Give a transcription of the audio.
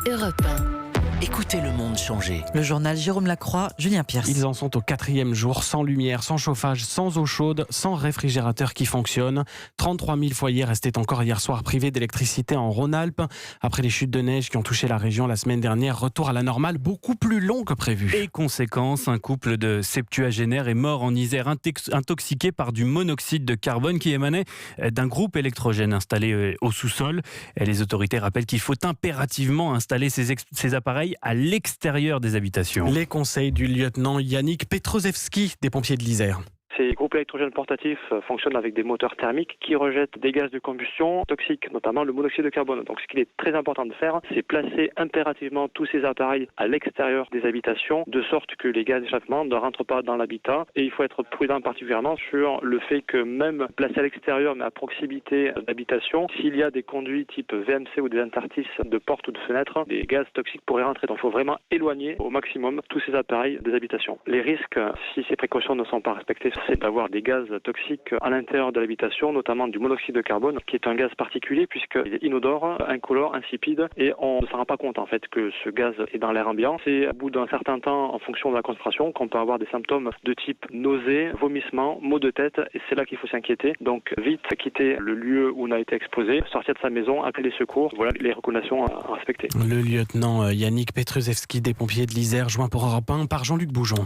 Europe 1. Écoutez le monde changer. Le journal Jérôme Lacroix, Julien Pierce. Ils en sont au 4e jour, sans lumière, sans chauffage, sans eau chaude, sans réfrigérateur qui fonctionne. 33 000 foyers restaient encore hier soir privés d'électricité en Rhône-Alpes. Après les chutes de neige qui ont touché la région la semaine dernière, retour à la normale beaucoup plus long que prévu. Et conséquence, un couple de septuagénaires est mort en Isère, intoxiqué par du monoxyde de carbone qui émanait d'un groupe électrogène installé au sous-sol. Et les autorités rappellent qu'il faut impérativement installer ces appareils à l'extérieur des habitations. Les conseils du lieutenant Yannick Petrozewski des pompiers de l'Isère. Ces groupes électrogènes portatifs fonctionnent avec des moteurs thermiques qui rejettent des gaz de combustion toxiques, notamment le monoxyde de carbone. Donc ce qu'il est très important de faire, c'est placer impérativement tous ces appareils à l'extérieur des habitations, de sorte que les gaz d'échappement ne rentrent pas dans l'habitat. Et il faut être prudent particulièrement sur le fait que même placés à l'extérieur, mais à proximité d'habitation, s'il y a des conduits type VMC ou des interstices de portes ou de fenêtres, des gaz toxiques pourraient rentrer. Donc il faut vraiment éloigner au maximum tous ces appareils des habitations. Les risques, si ces précautions ne sont pas respectées, c'est d'avoir des gaz toxiques à l'intérieur de l'habitation, notamment du monoxyde de carbone, qui est un gaz particulier puisqu'il est inodore, incolore, insipide, et on ne s'en rend pas compte en fait que ce gaz est dans l'air ambiant. C'est au bout d'un certain temps, en fonction de la concentration, qu'on peut avoir des symptômes de type nausée, vomissement, maux de tête, et c'est là qu'il faut s'inquiéter. Donc vite quitter le lieu où on a été exposé, sortir de sa maison, appeler les secours. Voilà les recommandations à respecter. Le lieutenant Yannick Petrozewski des pompiers de l'Isère, joint pour Europe 1 par Jean-Luc Boujon.